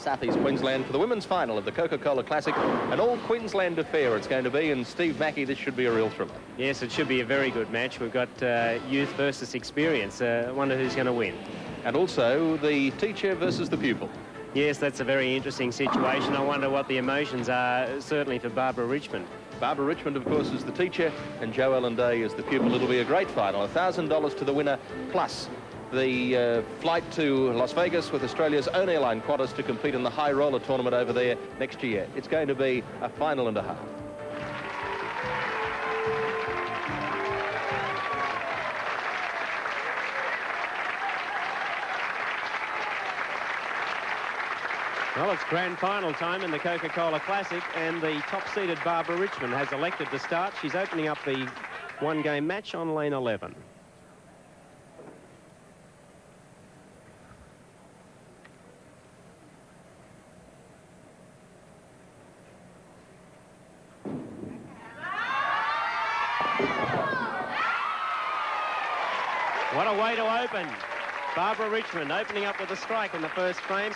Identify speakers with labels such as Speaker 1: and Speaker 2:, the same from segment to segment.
Speaker 1: South East Queensland for the women's final of the Coca-Cola Classic. An all-Queensland affair it's going to be, and Steve Mackey, this should be a real thriller.
Speaker 2: Yes, it should be a very good match. We've got youth versus experience. I wonder who's going to win.
Speaker 1: And also the teacher versus the pupil.
Speaker 2: Yes, that's a very interesting situation. I wonder what the emotions are, certainly for Barbara Richmond.
Speaker 1: Barbara Richmond, of course, is the teacher, and Jo Ellen Day is the pupil. It'll be a great final. $1,000 to the winner, plus the flight to Las Vegas with Australia's own airline, Qantas, to compete in the high roller tournament over there next year. It's going to be a final and a half.
Speaker 2: Well, it's grand final time in the Coca-Cola Classic, and the top-seeded Barbara Richmond has elected to start. She's opening up the one-game match on lane 11. What a way to open. Barbara Richmond opening up with a strike in the first frame.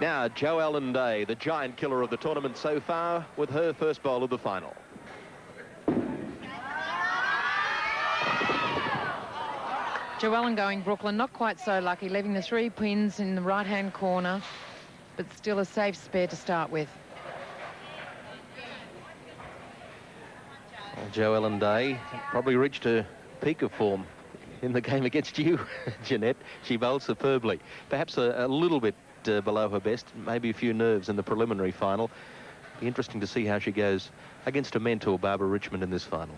Speaker 1: Now, Jo Ellen Day, the giant killer of the tournament so far, with her first bowl of the final.
Speaker 3: Jo Ellen going Brooklyn, not quite so lucky, leaving the 3 pins in the right-hand corner, but still a safe spare to start with.
Speaker 1: Well, Jo Ellen Day probably reached her peak of form in the game against you, Jeanette. She bowled superbly. Perhaps a little bit below her best, maybe a few nerves in the preliminary final. Be interesting to see how she goes against her mentor, Barbara Richmond, in this final.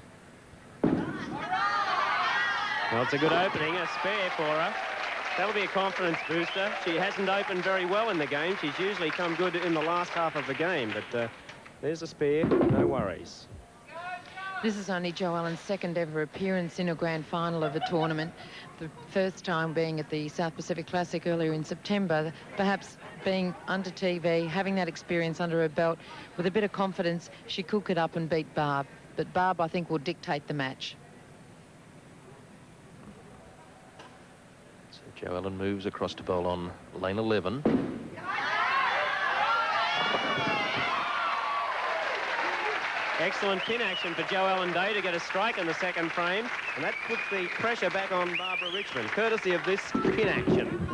Speaker 2: Well, it's a good opening, a spare for her. That'll be a confidence booster. She hasn't opened very well in the game. She's usually come good in the last half of the game, but there's a spare, no worries.
Speaker 3: This is only Jo Ellen's second ever appearance in a grand final of a tournament. The first time being at the South Pacific Classic earlier in September. Perhaps being under TV, having that experience under her belt, with a bit of confidence, she could get up and beat Barb. But Barb, I think, will dictate the match.
Speaker 1: So Jo Ellen moves across to bowl on lane 11.
Speaker 2: Excellent pin action for Jo Ellen Day to get a strike in the second frame, and that puts the pressure back on Barbara Richmond, courtesy of this pin action.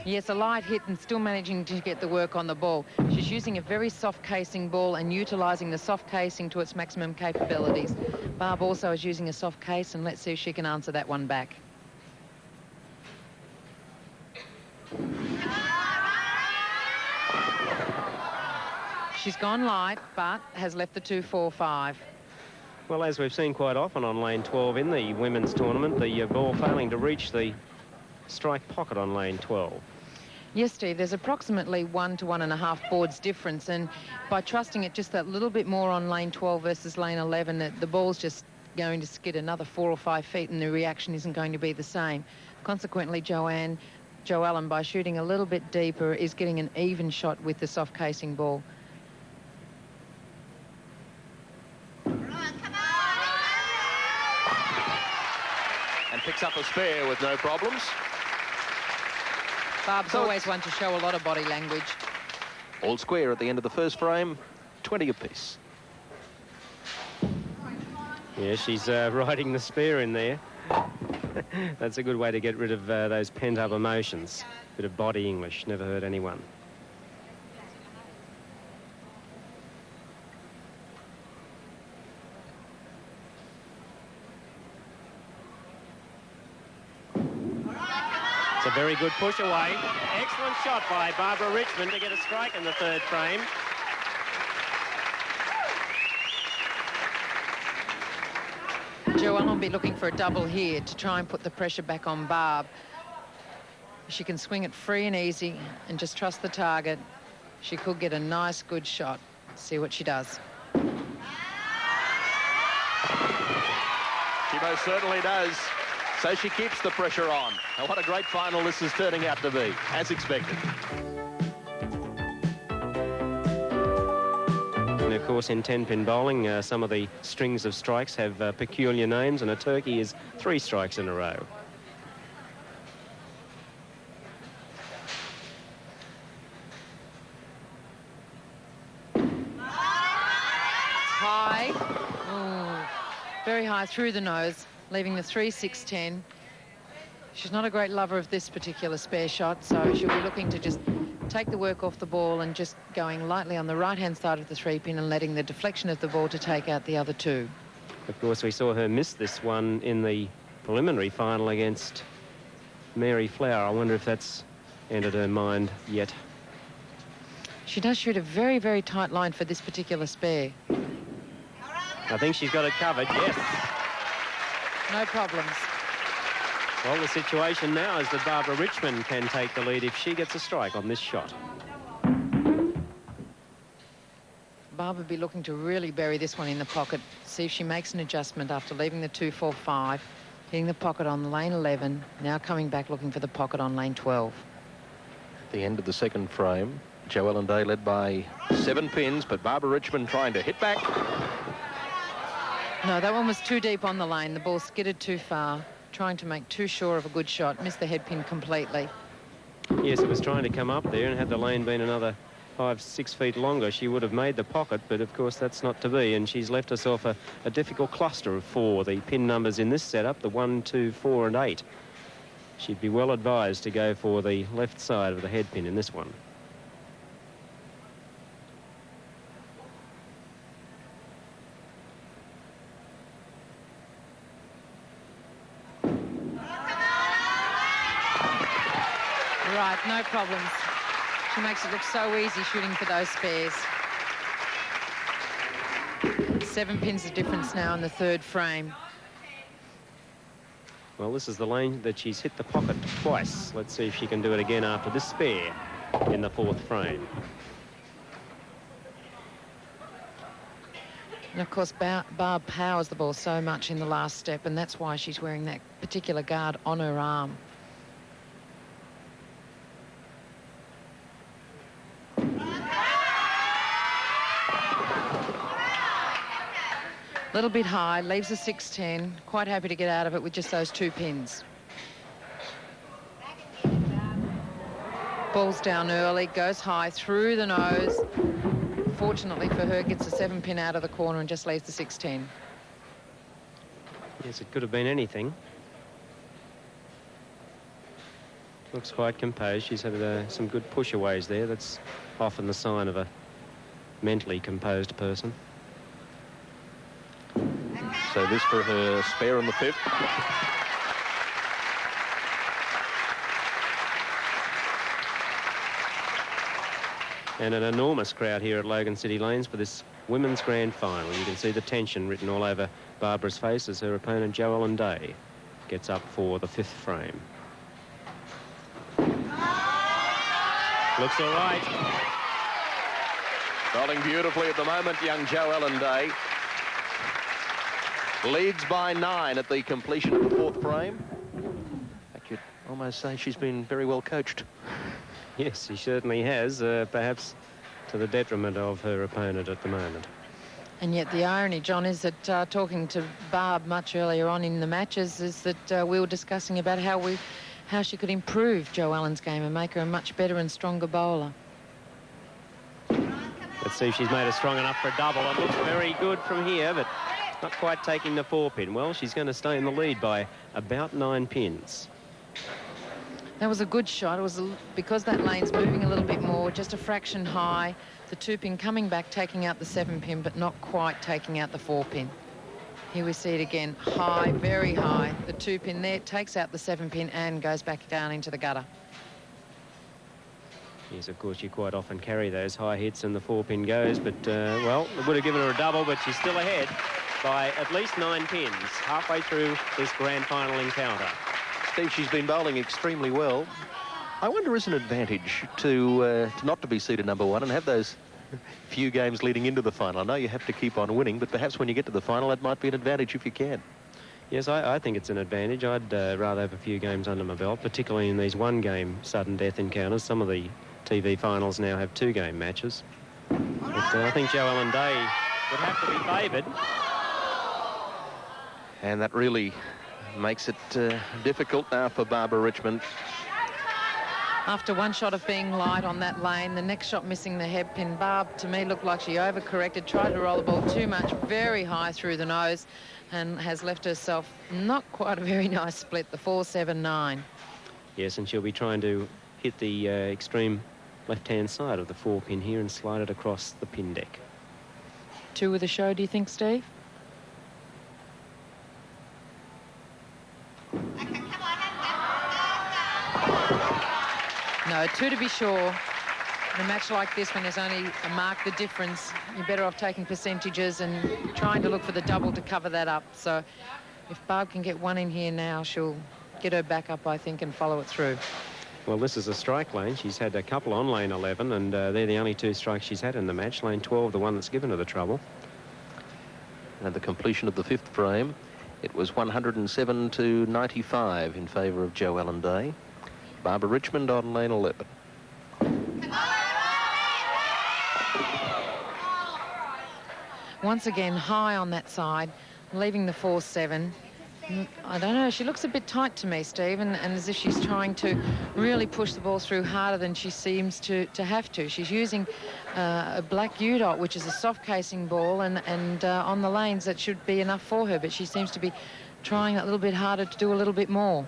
Speaker 3: Yes, a light hit and still managing to get the work on the ball. She's using a very soft casing ball and utilising the soft casing to its maximum capabilities. Barb also is using a soft case, and let's see if she can answer that one back. She's gone light, but has left the 2-4-5.
Speaker 2: Well, as we've seen quite often on lane 12 in the women's tournament, the ball failing to reach the strike pocket on lane 12.
Speaker 3: Yes, Steve, there's approximately 1 to 1.5 boards difference, and by trusting it just that little bit more on lane 12 versus lane 11, the ball's just going to skid another 4 or 5 feet, and the reaction isn't going to be the same. Consequently, Jo Ellen, by shooting a little bit deeper, is getting an even shot with the soft casing ball.
Speaker 1: And picks up a spare with no problems.
Speaker 3: Barb's always one to show a lot of body language.
Speaker 1: All square at the end of the first frame, 20 apiece.
Speaker 2: Yeah, she's riding the spare in there. That's a good way to get rid of those pent-up emotions. Bit of body English, never hurt anyone. It's a very good push away. Excellent shot by Barbara Richmond to get a strike in the third frame.
Speaker 3: Jo Ellen will be looking for a double here to try and put the pressure back on Barb. She can swing it free and easy and just trust the target. She could get a nice, good shot. See what she does.
Speaker 1: She most certainly does. So she keeps the pressure on. And what a great final this is turning out to be, as expected.
Speaker 2: Only, of course, in 10-pin bowling, some of the strings of strikes have peculiar names, and a turkey is 3 strikes in a row.
Speaker 3: High. Ooh, very high through the nose, leaving the 3-6-10. She's not a great lover of this particular spare shot, so she'll be looking to just take the work off the ball and just going lightly on the right-hand side of the 3-pin and letting the deflection of the ball to take out the other 2.
Speaker 2: Of course, we saw her miss this one in the preliminary final against Mary Flower. I wonder if that's entered her mind yet.
Speaker 3: She does shoot a very, very tight line for this particular spare.
Speaker 2: I think she's got it covered, yes.
Speaker 3: No problems.
Speaker 2: Well, the situation now is that Barbara Richmond can take the lead if she gets a strike on this shot.
Speaker 3: Barbara will be looking to really bury this one in the pocket, see if she makes an adjustment after leaving the 2-4-5, hitting the pocket on lane 11, now coming back looking for the pocket on lane 12.
Speaker 1: At the end of the second frame, Joellen Day led by 7 pins, but Barbara Richmond trying to hit back.
Speaker 3: No, that one was too deep on the lane. The ball skidded too far, trying to make too sure of a good shot, missed the head pin completely.
Speaker 2: Yes, it was trying to come up there, and had the lane been another 5-6 feet longer, she would have made the pocket, but of course that's not to be, and she's left herself a difficult cluster of 4. The pin numbers in this setup, the 1, 2, 4 and 8. She'd be well advised to go for the left side of the head pin in this one.
Speaker 3: Right, no problems. She makes it look so easy shooting for those spares. 7 pins of difference now in the 3rd frame.
Speaker 2: Well, this is the lane that she's hit the pocket twice. Let's see if she can do it again after this spare in the 4th frame.
Speaker 3: And of course, Barb powers the ball so much in the last step, and that's why she's wearing that particular guard on her arm. A little bit high, leaves a 6-10. Quite happy to get out of it with just those 2 pins. Ball's down early, goes high through the nose. Fortunately for her, gets a 7 pin out of the corner and just leaves the 6-10.
Speaker 2: Yes, it could have been anything. Looks quite composed. She's had some good pushaways there. That's often the sign of a mentally composed person.
Speaker 1: So this for her spare on the 5th.
Speaker 2: And an enormous crowd here at Logan City Lanes for this women's grand final. You can see the tension written all over Barbara's face as her opponent Joellen Day gets up for the 5th frame. Looks all right.
Speaker 1: Bowling beautifully at the moment, young Joellen Day. Leads by 9 at the completion of the 4th frame. I could almost say she's been very well coached.
Speaker 2: Yes, she certainly has, perhaps to the detriment of her opponent at the moment.
Speaker 3: And yet the irony, John, is that talking to Barb much earlier on in the matches is that we were discussing about how she could improve Joellen's game and make her a much better and stronger bowler.
Speaker 2: Let's see if she's made it strong enough for a double. It looks very good from here, but not quite taking the 4 pin. Well, she's going to stay in the lead by about 9 pins.
Speaker 3: That was a good shot. It was because that lane's moving a little bit more, just a fraction high. The 2 pin coming back, taking out the 7 pin, but not quite taking out the 4 pin. Here we see it again, high, very high. The 2 pin there takes out the 7 pin and goes back down into the gutter.
Speaker 2: Yes, of course, you quite often carry those high hits and the 4 pin goes, but, well, it would have given her a double, but she's still ahead by at least 9 pins halfway through this grand final encounter.
Speaker 1: Steve, she's been bowling extremely well. I wonder, is an advantage to not to be seeded number 1 and have those few games leading into the final? I know you have to keep on winning, but perhaps when you get to the final, that might be an advantage if you can.
Speaker 2: Yes, I think it's an advantage. I'd rather have a few games under my belt, particularly in these 1-game sudden death encounters. Some of the TV finals now have 2-game matches. But I think Jo Ellen Day would have to be favoured.
Speaker 1: And that really makes it difficult now for Barbara Richmond.
Speaker 3: After one shot of being light on that lane, the next shot missing the headpin. Barb, to me, looked like she overcorrected, tried to roll the ball too much, very high through the nose, and has left herself not quite a very nice split, the 4-7-9.
Speaker 2: Yes, and she'll be trying to hit the extreme left-hand side of the 4-pin here and slide it across the pin deck.
Speaker 3: 2 with the show, do you think, Steve? No, 2 to be sure. In a match like this, when there's only a mark the difference, you're better off taking percentages and trying to look for the double to cover that up. So if Barb can get 1 in here now, she'll get her back up, I think, and follow it through.
Speaker 2: Well, this is a strike lane. She's had a couple on lane 11, and they're the only 2 strikes she's had in the match. Lane 12, the one that's given her the trouble.
Speaker 1: And the completion of the 5th frame, it was 107 to 95 in favour of Jo Ellen Day. Barbara Richmond on lane 11.
Speaker 3: Once again, high on that side, leaving the 4-7. I don't know, she looks a bit tight to me, Steve, and as if she's trying to really push the ball through harder than she seems to have to. She's using a black U-dot, which is a soft casing ball, and on the lanes that should be enough for her, but she seems to be trying a little bit harder to do a little bit more.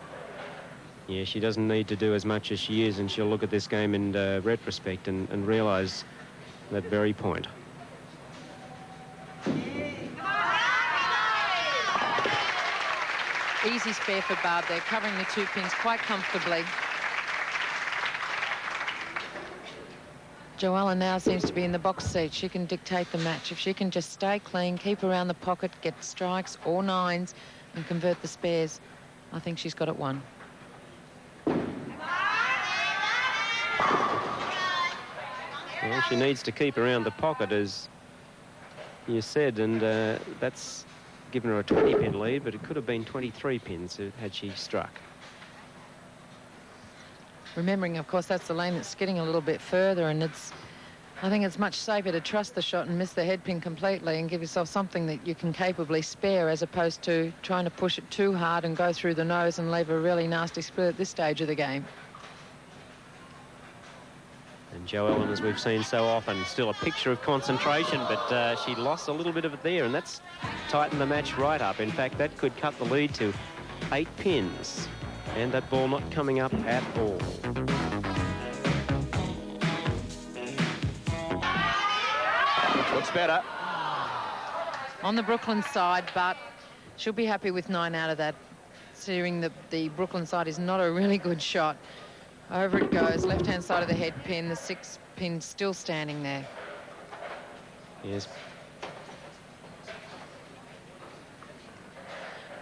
Speaker 2: Yeah, she doesn't need to do as much as she is, and she'll look at this game in retrospect and realise that very point.
Speaker 3: Easy spare for Barb there, covering the 2 pins quite comfortably. Jo Ellen now seems to be in the box seat. She can dictate the match. If she can just stay clean, keep around the pocket, get strikes or 9s and convert the spares, I think she's got it won.
Speaker 2: Well, she needs to keep around the pocket, as you said, and that's given her a 20-pin lead, but it could have been 23 pins had she struck.
Speaker 3: Remembering, of course, that's the lane that's skidding a little bit further, and I think it's much safer to trust the shot and miss the headpin completely and give yourself something that you can capably spare, as opposed to trying to push it too hard and go through the nose and leave a really nasty split at this stage of the game.
Speaker 2: And Jo Ellen, as we've seen so often, still a picture of concentration, but she lost a little bit of it there, and that's tightened the match right up. In fact, that could cut the lead to 8 pins, and that ball not coming up at all.
Speaker 1: Looks better.
Speaker 3: On the Brooklyn side, but she'll be happy with 9 out of that. Seeing the Brooklyn side is not a really good shot. Over it goes, left-hand side of the head pin, the 6 pin still standing there.
Speaker 2: Yes.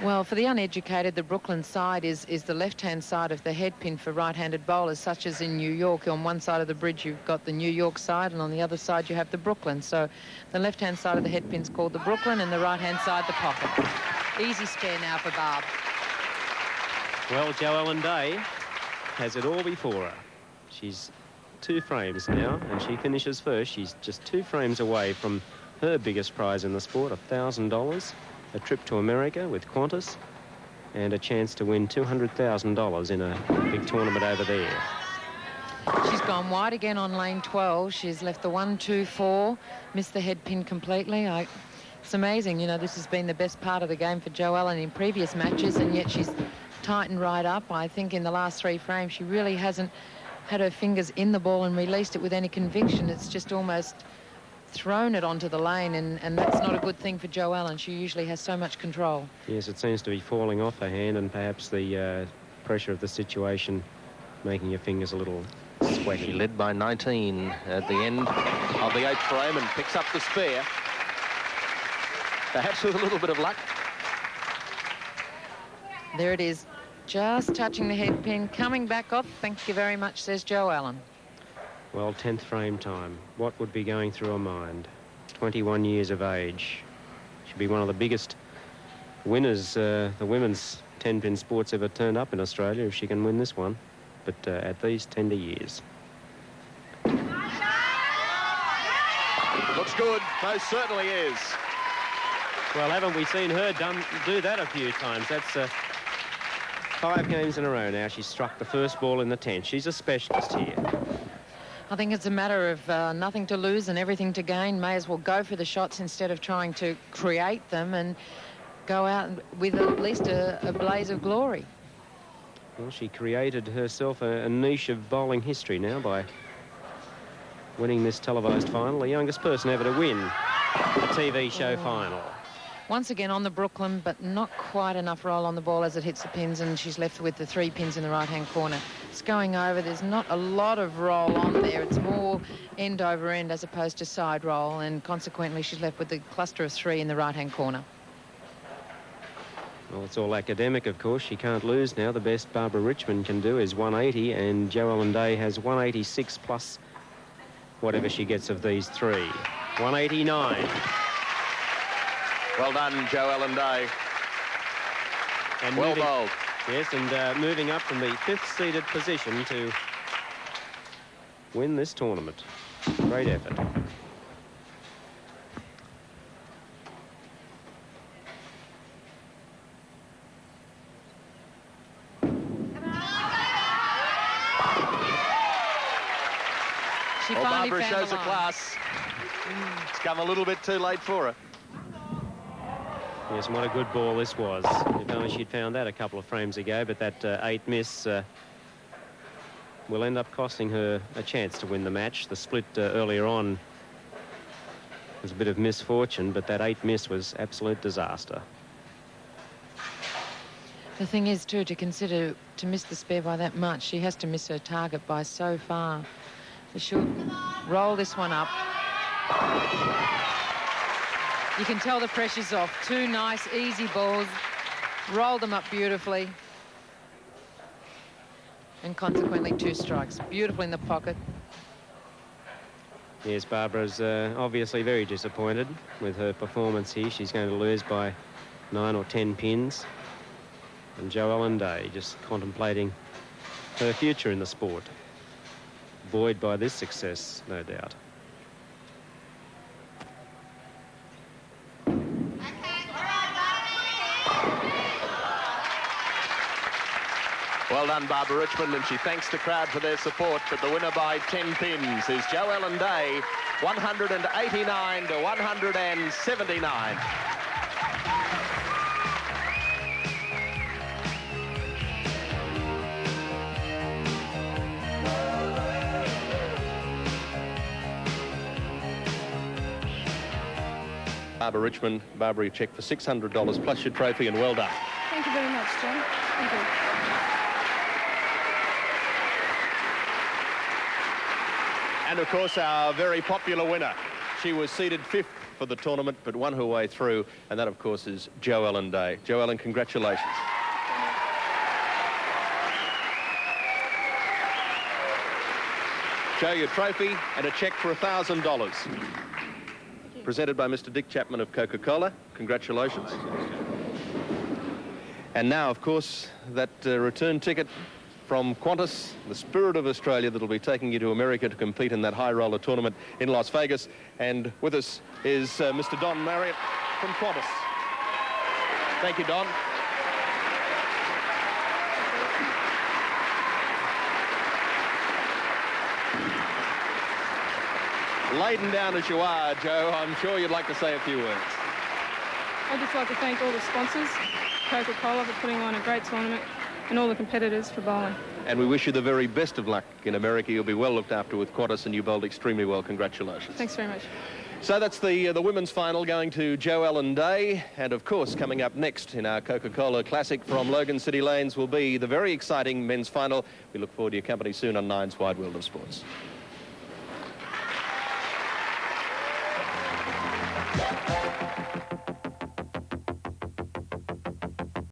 Speaker 3: Well, for the uneducated, the Brooklyn side is the left-hand side of the head pin for right-handed bowlers, such as in New York. On one side of the bridge, you've got the New York side, and on the other side, you have the Brooklyn. So the left-hand side of the head pin's called the Brooklyn, and the right-hand side, the pocket. Easy spare now for Barb.
Speaker 2: Well, Jo Ellen Day has it all before her. She's 2 frames now, and she finishes first. She's just 2 frames away from her biggest prize in the sport, $1,000, a trip to America with Qantas, and a chance to win $200,000 in a big tournament over there.
Speaker 3: She's gone wide again on lane 12. She's left the 1, 2, 4, missed the head pin completely. It's amazing, you know, this has been the best part of the game for Jo Ellen in previous matches, and yet she's tightened right up. I think in the last 3 frames she really hasn't had her fingers in the ball and released it with any conviction. It's just almost thrown it onto the lane, and that's not a good thing for Jo Ellen. She usually has so much control.
Speaker 2: Yes, it seems to be falling off her hand, and perhaps the pressure of the situation making her fingers a little sweaty.
Speaker 1: She led by 19 at the end of the 8th frame and picks up the spare. Perhaps with a little bit of luck.
Speaker 3: There it is, just touching the head pin, coming back off. Thank you very much, says Jo Ellen.
Speaker 2: Well, 10th frame time. What would be going through her mind? 21 years of age. She'll be one of the biggest winners the women's 10-pin sports ever turned up in Australia if she can win this one. But at these tender years.
Speaker 1: That's good. Most certainly is.
Speaker 2: Well, haven't we seen her do that a few times? That's 5 games in a row now. She struck the first ball in the 10th. She's a specialist here.
Speaker 3: I think it's a matter of nothing to lose and everything to gain. May as well go for the shots instead of trying to create them and go out with at least a blaze of glory.
Speaker 2: Well, she created herself a niche of bowling history now by winning this televised final, the youngest person ever to win a TV show final.
Speaker 3: Once again on the Brooklyn, but not quite enough roll on the ball as it hits the pins, and she's left with the 3 pins in the right-hand corner. It's going over. There's not a lot of roll on there. It's more end over end as opposed to side roll, and consequently she's left with the cluster of 3 in the right-hand corner.
Speaker 2: Well, it's all academic, of course. She can't lose now. The best Barbara Richmond can do is 180, and Jo Ellen Day has 186 plus whatever she gets of these 3. 189.
Speaker 1: Well done, Jo Ellen Day.
Speaker 2: And
Speaker 1: well bowled.
Speaker 2: Yes, and moving up from the 5th seeded position to win this tournament. Great effort.
Speaker 3: She
Speaker 1: well,
Speaker 3: finally
Speaker 1: Barbara
Speaker 3: found
Speaker 1: shows
Speaker 3: the
Speaker 1: a
Speaker 3: line.
Speaker 1: class. It's come a little bit too late for her.
Speaker 2: Yes, and what a good ball this was. If only she'd found that a couple of frames ago, but that 8 miss will end up costing her a chance to win the match. The split earlier on was a bit of misfortune, but that 8 miss was absolute disaster.
Speaker 3: The thing is, too, to consider to miss the spare by that much, she has to miss her target by so far. She'll roll this one up. You can tell the pressure's off. 2 nice, easy balls. Rolled them up beautifully. And consequently, 2 strikes. Beautiful in the pocket.
Speaker 2: Yes, Barbara's obviously very disappointed with her performance here. She's going to lose by 9 or 10 pins. And Jo Ellen Day just contemplating her future in the sport. Buoyed by this success, no doubt.
Speaker 1: Well done, Barbara Richmond, and she thanks the crowd for their support. But the winner by 10 pins is Jo Ellen Day, 189 to 179. Barbara Richmond, Barbara, your cheque for $600 plus your trophy, and well done.
Speaker 4: Thank you very much, John. Thank you.
Speaker 1: And of course, our very popular winner. She was seeded 5th for the tournament, but won her way through, and that, of course, is Jo Ellen Day. Jo Ellen, congratulations. Jo, your trophy and a cheque for $1,000. Presented by Mr. Dick Chapman of Coca-Cola. Congratulations. And now, of course, that return ticket from Qantas, the Spirit of Australia, that'll be taking you to America to compete in that high roller tournament in Las Vegas. And with us is Mr. Don Marriott from Qantas. Thank you, Don. Laden down as you are, Jo, I'm sure you'd like to say a few words.
Speaker 4: I'd just like to thank all the sponsors, Coca-Cola for putting on a great tournament, and all the competitors for bowling.
Speaker 1: And we wish you the very best of luck in America. You'll be well looked after with Qantas, and you bowled extremely well. Congratulations.
Speaker 4: Thanks very much.
Speaker 1: So that's the women's final going to Jo Ellen Day. And, of course, coming up next in our Coca-Cola Classic from Logan City Lanes will be the very exciting men's final. We look forward to your company soon on Nine's Wide World of Sports.